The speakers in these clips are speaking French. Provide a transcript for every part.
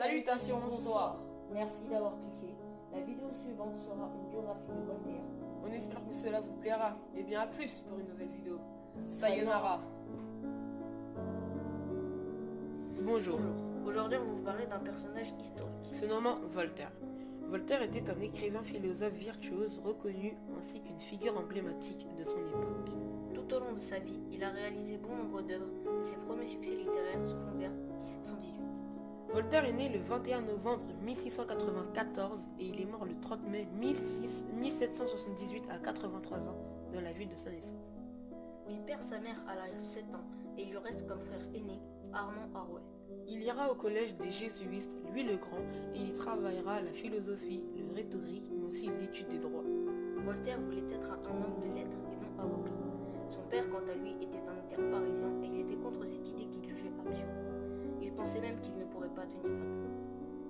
Salutations, bonsoir. Merci d'avoir cliqué. La vidéo suivante sera une biographie de Voltaire. On espère que cela vous plaira. Et bien à plus pour une nouvelle vidéo. Sayonara. Bonjour. Aujourd'hui, on va vous parler d'un personnage historique. Se nommant Voltaire. Voltaire était un écrivain philosophe virtuose reconnu ainsi qu'une figure emblématique de son époque. Tout au long de sa vie, il a réalisé bon nombre d'œuvres et ses premiers succès littéraires se font vers 1718. Voltaire est né le 21 novembre 1694 et il est mort le 30 mai 1778 à 83 ans dans la ville de sa naissance. Il perd sa mère à l'âge de 7 ans et il lui reste comme frère aîné Armand Arouet. Il ira au collège des jésuites, Louis le Grand, et il y travaillera la philosophie, le rhétorique, mais aussi l'étude des droits. Voltaire voulait être un homme de lettres et non avocat. Son père, quant à lui, était un notaire parisien et il était contre cette idée qu'il jugeait absurde. Il pensait même qu'il ne pourrait pas tenir sa parole.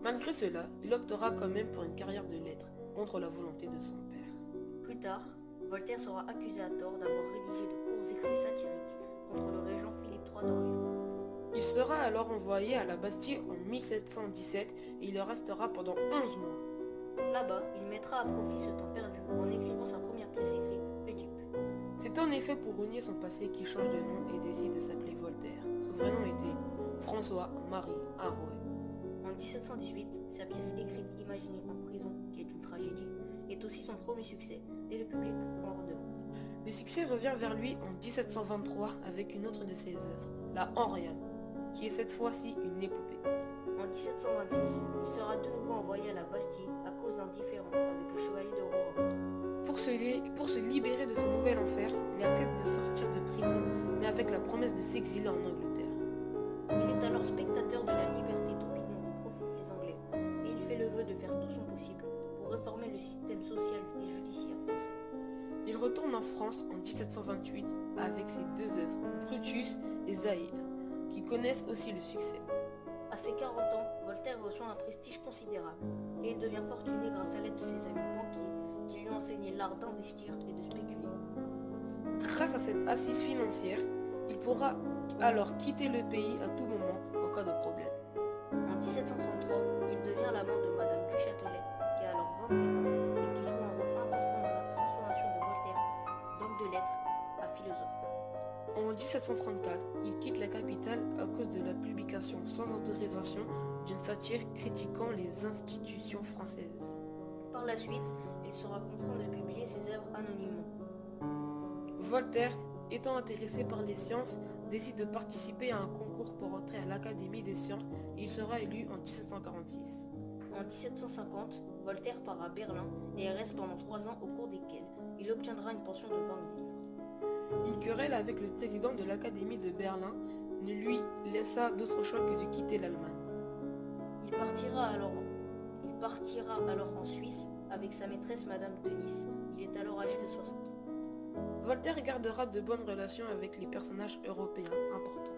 Malgré cela, il optera quand même pour une carrière de lettres, contre la volonté de son père. Plus tard, Voltaire sera accusé à tort d'avoir rédigé de courts écrits satiriques contre le régent Philippe III d'Orléans. Il sera alors envoyé à la Bastille en 1717 et il y restera pendant 11 mois. Là-bas, il mettra à profit ce temps perdu en écrivant sa première pièce écrite, Oedipe. C'est en effet pour renier son passé qu'il change de nom et décide de s'appeler Voltaire. Son vrai nom était François-Marie Arouet. En 1718, sa pièce écrite Imaginée en prison, qui est une tragédie, est aussi son premier succès et le public en redemande. Le succès revient vers lui en 1723 avec une autre de ses œuvres, la Henriade, qui est cette fois-ci une épopée. En 1726, il sera de nouveau envoyé à la Bastille à cause d'un différend avec le chevalier de Rohan. Pour se libérer de ce nouvel enfer, il accepte de sortir de prison, mais avec la promesse de s'exiler en Angleterre. Il est alors spectateur de la liberté d'opinion dont profitent les Anglais, et il fait le vœu de faire tout son possible pour réformer le système social et judiciaire français. Il retourne en France en 1728 avec ses deux œuvres, Brutus et Zaïre, qui connaissent aussi le succès. À ses 40 ans, Voltaire reçoit un prestige considérable et il devient fortuné grâce à l'aide de ses amis banquiers qui lui ont enseigné l'art d'investir et de spéculer. Grâce à cette assise financière, il pourra alors quitter le pays à tout moment en cas de problème. En 1733, il devient l'amant de Madame du Châtelet, qui a alors 27 ans et qui joue un rôle important dans la transformation de Voltaire d'homme de lettres à philosophe. En 1734, il quitte la capitale à cause de la publication sans autorisation d'une satire critiquant les institutions françaises. Par la suite, il sera contraint de publier ses œuvres anonymement. Voltaire, étant intéressé par les sciences, décide de participer à un concours pour entrer à l'Académie des sciences et il sera élu en 1746. En 1750, Voltaire part à Berlin et reste pendant 3 ans au cours desquels il obtiendra une pension de 20 000 livres. Une querelle avec le président de l'Académie de Berlin ne lui laissa d'autre choix que de quitter l'Allemagne. Il partira alors en Suisse avec sa maîtresse Madame de Nice. Il est alors âgé de 60 ans. Voltaire gardera de bonnes relations avec les personnages européens importants.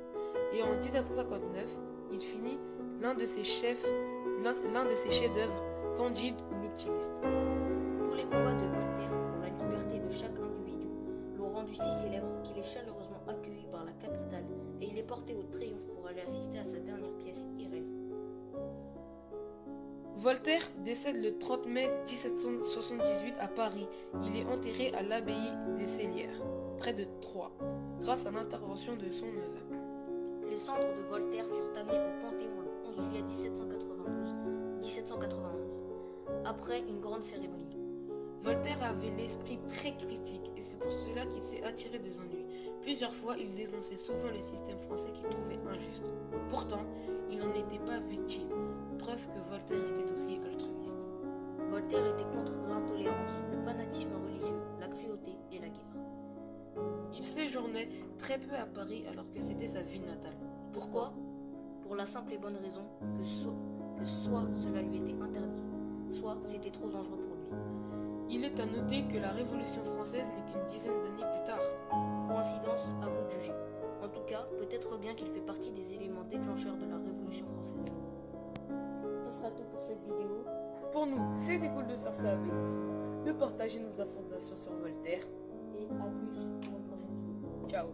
Et en 1759, il finit l'un de ses chefs-d'œuvre, Candide ou l'Optimiste. Tous les combats de Voltaire pour la liberté de chaque individu l'ont rendu si célèbre qu'il est chaleureusement accueilli par la capitale et il est porté au triomphe pour aller assister à sa dernière pièce, Irène. Voltaire décède le 30 mai 1778 à Paris. Il est enterré à l'abbaye des Célières, près de Troyes, grâce à l'intervention de son neveu. Les cendres de Voltaire furent amenées au Panthéon le 11 juillet 1791, après une grande cérémonie. Voltaire avait l'esprit très critique et c'est pour cela qu'il s'est attiré des ennuis. Plusieurs fois, il dénonçait souvent le système français qu'il trouvait injuste. Pourtant, il n'en était pas victime, preuve que Voltaire était aussi altruiste. Voltaire était contre l'intolérance, le fanatisme religieux, la cruauté et la guerre. Il séjournait très peu à Paris alors que c'était sa ville natale. Pourquoi ? Pour la simple et bonne raison que soit cela lui était interdit, soit c'était trop dangereux pour lui. Il est à noter que la Révolution française n'est qu'une dizaine d'années plus tard. Coïncidence, à vous de juger. En tout cas, peut-être bien qu'il fait partie des éléments déclencheurs de la Révolution française. Ce sera tout pour cette vidéo. Pour nous, c'était cool de faire ça avec vous, de partager nos informations sur Voltaire. Et à plus pour une prochaine vidéo. Ciao.